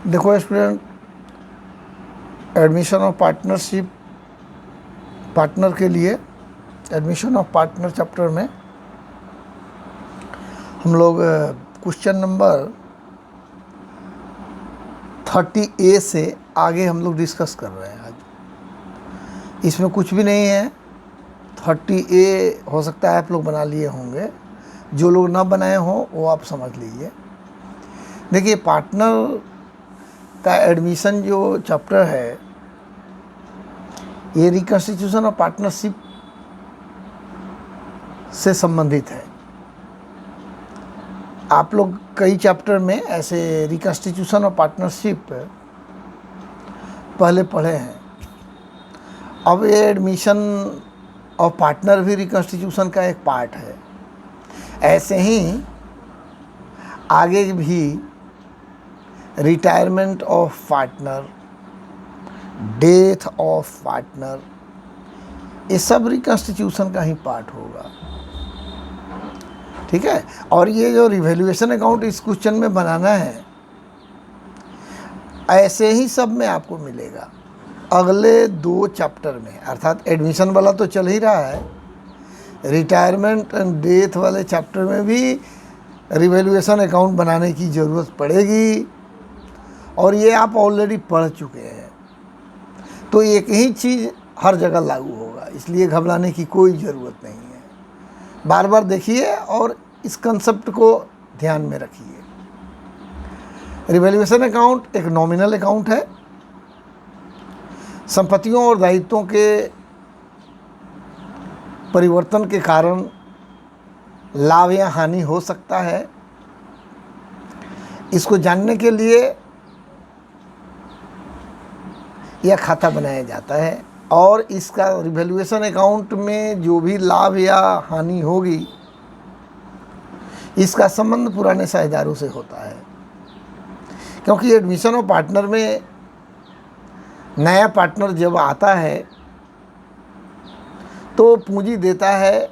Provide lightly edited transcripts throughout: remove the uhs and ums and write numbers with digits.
देखो student, admission of partnership, partner के लिए एडमिशन ऑफ पार्टनर चैप्टर में हम लोग क्वेश्चन नंबर 30A से आगे हम लोग डिस्कस कर रहे हैं आज। इसमें कुछ भी नहीं है। 30A हो सकता है आप लोग बना लिए होंगे, जो लोग ना बनाए हों वो आप समझ लीजिए। देखिए, पार्टनर का एडमिशन जो चैप्टर है ये रिकन्स्टिट्यूशन ऑफ पार्टनरशिप से संबंधित है। आप लोग कई चैप्टर में ऐसे रिकन्स्टिट्यूशन ऑफ पार्टनरशिप पहले पढ़े हैं। अब ये एडमिशन ऑफ पार्टनर भी रिकन्स्टिट्यूशन का एक पार्ट है। ऐसे ही आगे भी retirement of partner, death of partner, ये सब रिकन्स्टिट्यूशन का ही पार्ट होगा। ठीक है। और ये जो रिवैल्यूएशन अकाउंट इस क्वेश्चन में बनाना है, ऐसे ही सब में आपको मिलेगा अगले 2 चैप्टर में। अर्थात एडमिशन वाला तो चल ही रहा है, रिटायरमेंट एंड डेथ वाले चैप्टर में भी रिवैल्यूएशन अकाउंट बनाने की ज़रूरत पड़ेगी। और ये आप ऑलरेडी पढ़ चुके हैं, तो एक ही चीज़ हर जगह लागू होगा, इसलिए घबराने की कोई ज़रूरत नहीं है। बार बार देखिए और इस कंसेप्ट को ध्यान में रखिए। रिवैल्यूएशन अकाउंट एक नॉमिनल अकाउंट है। संपत्तियों और दायित्वों के परिवर्तन के कारण लाभ या हानि हो सकता है। इसको जानने के लिए यह खाता बनाया जाता है, और इसका रिवैल्यूएशन अकाउंट में जो भी लाभ या हानि होगी, इसका संबंध पुराने साझेदारों से होता है। क्योंकि एडमिशन ऑफ पार्टनर में नया पार्टनर जब आता है तो पूंजी देता है,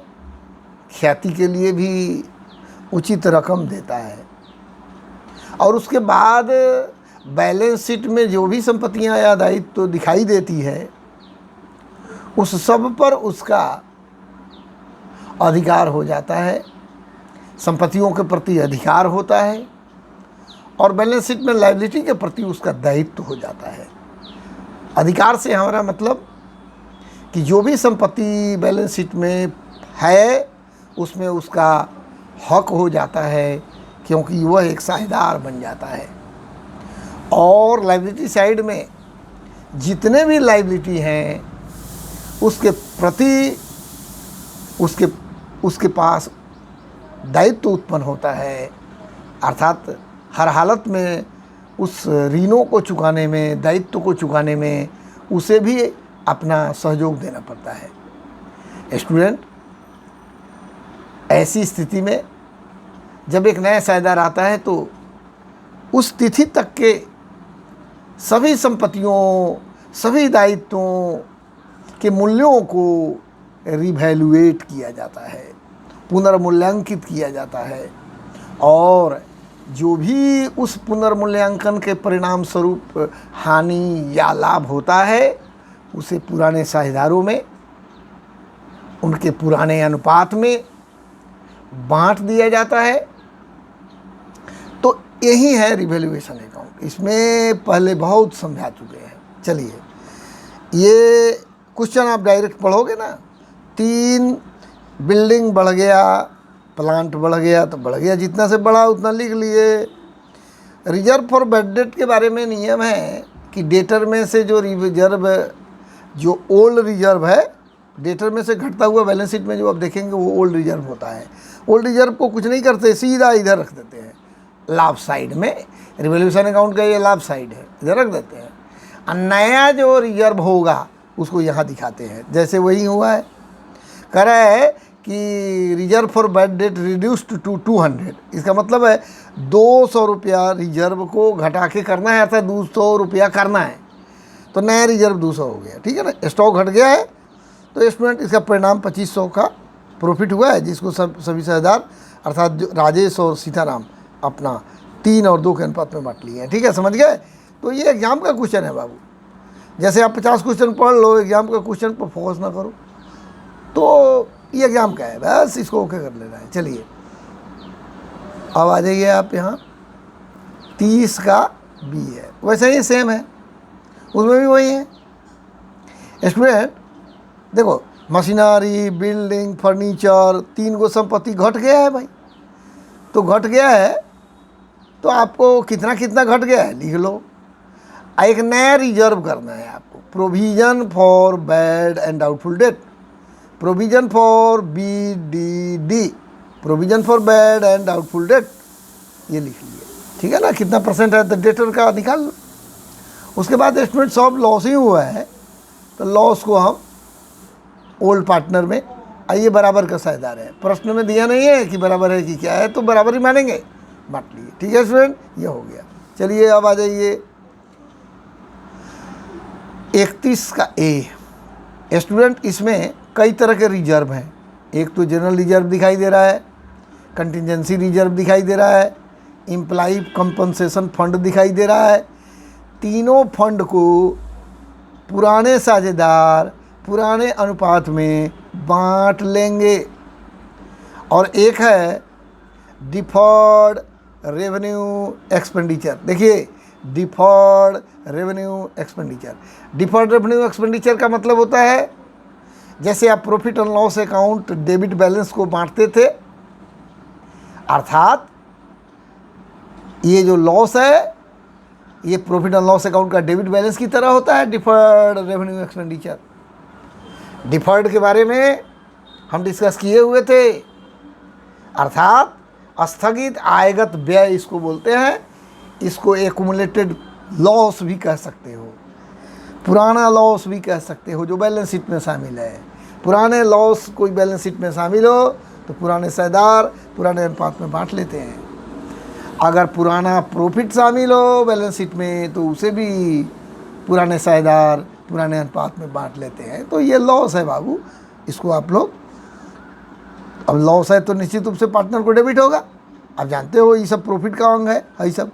ख्याति के लिए भी उचित रकम देता है, और उसके बाद बैलेंस शीट में जो भी संपत्तियां या दायित्व तो दिखाई देती है, उस सब पर उसका अधिकार हो जाता है, संपत्तियों के प्रति अधिकार होता है, और बैलेंस शीट में लायबिलिटी के प्रति उसका दायित्व हो जाता है। अधिकार से हमारा मतलब कि जो भी संपत्ति बैलेंस शीट में है उसमें उसका हक हो जाता है, क्योंकि वह एक साझेदार बन जाता है। और लायबिलिटी साइड में जितने भी लायबिलिटी हैं उसके प्रति उसके पास दायित्व उत्पन्न होता है। अर्थात हर हालत में उस ऋणों को चुकाने में, दायित्व को चुकाने में उसे भी अपना सहयोग देना पड़ता है। स्टूडेंट, ऐसी स्थिति में जब एक नया साझेदार आता है तो उस तिथि तक के सभी संपत्तियों, सभी दायित्वों के मूल्यों को रिवैल्यूएट किया जाता है, पुनर्मूल्यांकित किया जाता है, और जो भी उस पुनर्मूल्यांकन के परिणाम स्वरूप हानि या लाभ होता है उसे पुराने साझेदारों में उनके पुराने अनुपात में बांट दिया जाता है। तो यही है रिवैल्यूएशन अकाउंट। इसमें पहले बहुत समझा चुके हैं। चलिए, ये क्वेश्चन आप डायरेक्ट पढ़ोगे ना। 3 बिल्डिंग बढ़ गया, प्लांट बढ़ गया तो बढ़ गया, जितना से बढ़ा उतना लिख लिए। रिजर्व फॉर बैड डेट के बारे में नियम है कि डेटर में से जो रिजर्व, जो ओल्ड रिजर्व है, डेटर में से घटता हुआ बैलेंस शीट में जो आप देखेंगे वो ओल्ड रिजर्व होता है। ओल्ड रिजर्व को कुछ नहीं करते, सीधा इधर रख देते हैं लाभ साइड में। रिवैल्यूएशन अकाउंट का ये लाभ साइड है, इधर रख देते हैं। और नया जो रिजर्व होगा उसको यहाँ दिखाते हैं। जैसे वही हुआ है, कह रहा है कि reserve for bad debt reduced to 200। इसका मतलब है 200 रुपया रिजर्व को घटा के करना है, अर्थात 200 रुपया करना है, तो नया रिजर्व 200 हो गया। ठीक है ना, स्टॉक घट गया है, तो स्टूडेंट इसका परिणाम 2500 का प्रॉफिट हुआ है, जिसको सभी साझेदार अर्थात राजेश और सीताराम अपना 3 और 2 के अनुपात में बांट लिए हैं। ठीक है, समझ गए। तो ये एग्जाम का क्वेश्चन है बाबू। जैसे आप 50 क्वेश्चन पढ़ लो, एग्जाम का क्वेश्चन पर फोकस ना करो, तो ये एग्जाम का है, बस इसको ओके कर लेना है। चलिए अब आ जाइए आप यहाँ, 30 का बी है, वैसे ही सेम है, उसमें भी वही है। स्टूडेंट देखो, मशीनरी, बिल्डिंग, फर्नीचर, 3 गो संपत्ति घट गया है भाई। तो घट गया है तो आपको कितना कितना घट गया है लिख लो। एक नया रिजर्व करना है आपको, provision for bad and doubtful debt, provision for BDD, provision for bad and doubtful debt, ये लिख लिए। ठीक है ना, कितना परसेंट है द डेटर का निकाल लो। उसके बाद स्टूडेंट सब लॉस ही हुआ है, तो लॉस को हम ओल्ड पार्टनर में, आइए बराबर का साझेदार है, प्रश्न में दिया नहीं है कि बराबर है कि क्या है, तो बराबर ही मानेंगे, बांट लिए। ठीक है स्टूडेंट, ये हो गया। चलिए अब आ जाइए 31 का ए। स्टूडेंट इसमें कई तरह के रिजर्व हैं। एक तो जनरल रिजर्व दिखाई दे रहा है, कंटिजेंसी रिजर्व दिखाई दे रहा है, एम्प्लॉई कंपनसेशन फंड दिखाई दे रहा है। तीनों फंड को पुराने साझेदार पुराने अनुपात में बांट लेंगे। और एक है डिफर्ड रेवेन्यू एक्सपेंडिचर। देखिए, deferred revenue expenditure, deferred revenue expenditure का मतलब होता है जैसे आप profit and loss account debit balance को बांटते थे, अर्थात ये जो लॉस है ये प्रॉफिट एंड लॉस अकाउंट का डेबिट बैलेंस की तरह होता है डिफर्ड रेवेन्यू एक्सपेंडिचर। डिफर्ड के बारे में हम डिस्कस किए हुए थे, अर्थात स्थगित आयगत व्यय इसको बोलते हैं। इसको एक्युमुलेटेड लॉस भी कह सकते हो, पुराना लॉस भी कह सकते हो, जो बैलेंस शीट में शामिल है। पुराने लॉस कोई बैलेंस शीट में शामिल हो तो पुराने साझेदार पुराने अनुपात में बांट लेते हैं। अगर पुराना प्रॉफिट शामिल हो बैलेंस शीट में तो उसे भी पुराने साझेदार पुराने अनुपात में बांट लेते हैं। तो ये लॉस है बाबू, इसको आप लोग, अब लॉस है तो निश्चित रूप से पार्टनर को डेबिट होगा। आप जानते हो ये सब प्रॉफिट का अंग है ये सब,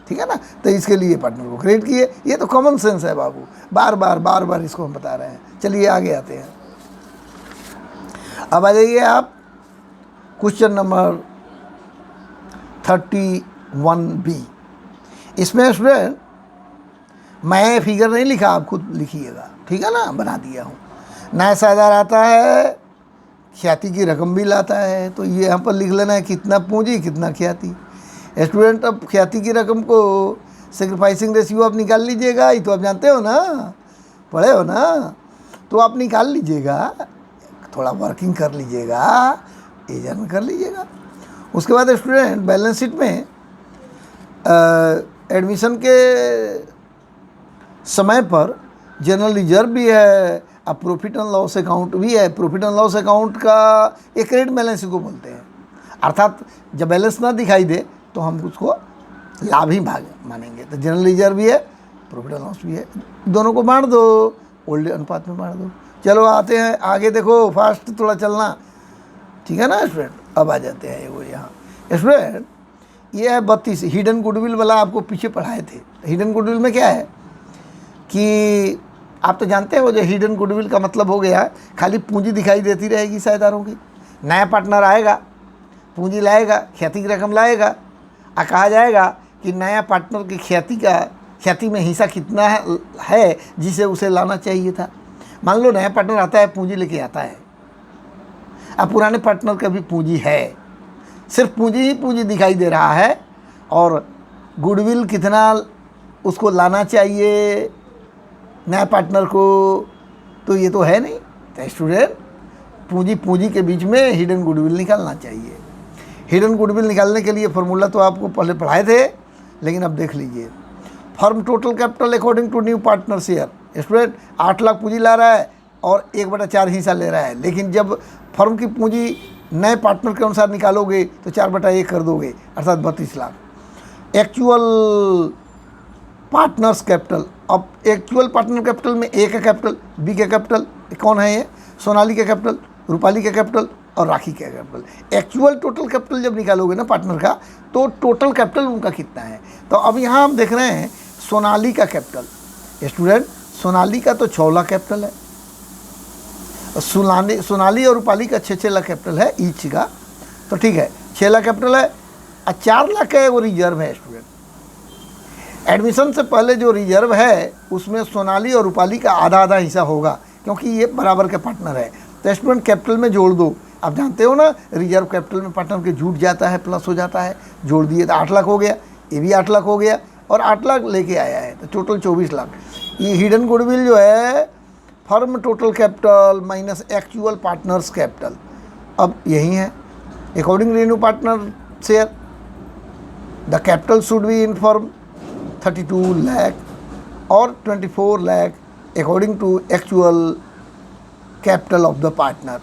ठीक है ना। तो इसके लिए पार्टनर को क्रेडिट किए, ये तो कॉमन सेंस है बाबू, बार बार इसको हम बता रहे हैं। चलिए आगे आते हैं। अब आ जाइए आप क्वेश्चन नंबर 31B। इसमें स्टूडेंट मैं फिगर नहीं लिखा, आप खुद लिखिएगा, ठीक है ना, बना दिया हूँ। नया साझेदार आता है, ख्याति की रकम भी लाता है, तो ये यहाँ पर लिख लेना है कितना पूंजी कितना ख्याति। स्टूडेंट अब ख्याति की रकम को सेक्रीफाइसिंग रेशियो आप निकाल लीजिएगा, ये तो आप जानते हो ना, पढ़े हो ना, तो आप निकाल लीजिएगा, थोड़ा वर्किंग कर लीजिएगा, एजन कर लीजिएगा। उसके बाद स्टूडेंट बैलेंस शीट में एडमिशन के समय पर जनरल रिजर्व भी है, अब प्रॉफिट एंड लॉस अकाउंट भी है। प्रॉफिट एंड लॉस अकाउंट का एक क्रेडिट बैलेंस को बोलते हैं, अर्थात जब बैलेंस ना दिखाई दे तो हम उसको लाभ ही भाग मानेंगे। तो जनरल रिजर्व भी है, प्रॉफिट एंड लॉस भी है, दोनों को बांट दो, ओल्ड अनुपात में बांट दो। चलो आते हैं आगे, देखो फास्ट थोड़ा चलना, ठीक है ना स्टूडेंट। अब आ जाते हैं वो यहाँ स्टूडेंट, ये है 32 हिडन गुडविल वाला, आपको पीछे पढ़ाए थे। हिडन गुडविल में क्या है कि आप तो जानते हो, जो हिडन गुडविल का मतलब हो गया खाली पूंजी दिखाई देती रहेगी साझेदारों की। नया पार्टनर आएगा, पूंजी लाएगा, ख्याति की रकम लाएगा, और कहा जाएगा कि नया पार्टनर की ख्याति में हिस्सा कितना है जिसे उसे लाना चाहिए था। मान लो नया पार्टनर आता है, पूंजी लेके आता है, अब पुराने पार्टनर का भी पूंजी है, सिर्फ पूंजी ही पूंजी दिखाई दे रहा है, और गुडविल कितना उसको लाना चाहिए नया पार्टनर को, तो ये तो है नहीं। तो स्टूडेंट पूंजी के बीच में हिडन गुडविल निकालना चाहिए। हिडन गुडविल निकालने के लिए फॉर्मूला तो आपको पहले पढ़ाए थे, लेकिन अब देख लीजिए। Firm total capital according to new partner share. Student 8 lakh पूंजी ला रहा है और 1/4 हिस्सा ले रहा है, लेकिन जब फर्म की पूंजी नए पार्टनर के अनुसार निकालोगे तो 4/1 कर दोगे, अर्थात 32 लाख। एक्चुअल पार्टनर्स कैपिटल, अब एक्चुअल पार्टनर कैपिटल में ए का कैपिटल, बी का कैपिटल, कौन है ये, सोनाली का कैपिटल, रूपाली का कैपिटल, और राखी का कैपिटल। एक्चुअल टोटल कैपिटल जब निकालोगे ना पार्टनर का, तो टोटल कैपिटल उनका कितना है। तो अब यहाँ हम देख रहे हैं सोनाली का कैपिटल। स्टूडेंट, सोनाली का तो 6 लाख कैपिटल है, सोनाली और रूपाली का 6 लाख कैपिटल है ईच का। तो ठीक है, 6 लाख कैपिटल है और 4 लाख का वो रिजर्व है। स्टूडेंट, एडमिशन से पहले जो रिजर्व है उसमें सोनाली और रूपाली का आधा आधा हिस्सा होगा, क्योंकि ये बराबर के पार्टनर है। तो स्टूडेंट कैपिटल में जोड़ दो। आप जानते हो ना, रिजर्व कैपिटल में पार्टनर के जुट जाता है, प्लस हो जाता है। जोड़ दिए तो 8 लाख हो गया, ये भी 8 लाख हो गया और 8 लाख लेके आया है, तो टोटल 24 लाख। ये हिडन गुडविल जो है firm total capital minus actual partners capital. अब यही है according renew partner share the capital should be in firm 32 lakh और 24 lakh according to actual capital of the partner.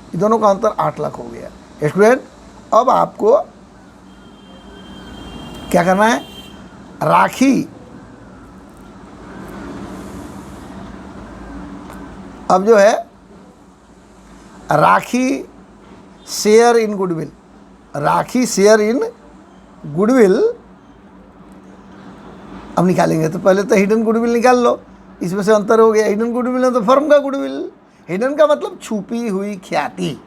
ये दोनों का अंतर 8 लाख हो गया। स्टूडेंट, अब आपको क्या करना है, राखी, अब जो है Rakhi share in goodwill, Rakhi share in goodwill अब निकालेंगे। तो पहले तो हिडन गुडविल निकाल लो, इसमें से अंतर हो गया। हिडन गुडविल है तो फर्म का गुडविल, हिडन का मतलब छुपी हुई ख्याति,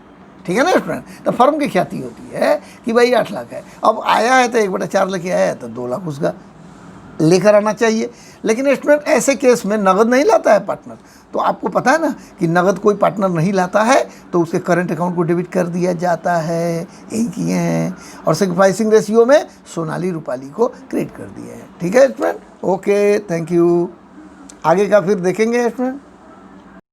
ठीक है ना स्टूडेंट। तो फर्म की ख्याति होती है कि भाई 8 लाख है, अब आया है तो 1/4 लेके आया है तो 2 लाख उसका लेकर आना चाहिए। लेकिन स्टूडेंट, ऐसे केस में नगद नहीं लाता है पार्टनर। तो आपको पता है ना कि नगद कोई पार्टनर नहीं लाता है तो उसके करंट अकाउंट को डेबिट कर दिया जाता है, यही किए हैं। और सैक्रिफाइसिंग रेशियो में सोनाली रूपाली को क्रेडिट कर दिए हैं। ठीक है स्टूडेंट, ओके, थैंक यू। आगे का फिर देखेंगे स्टूडेंट।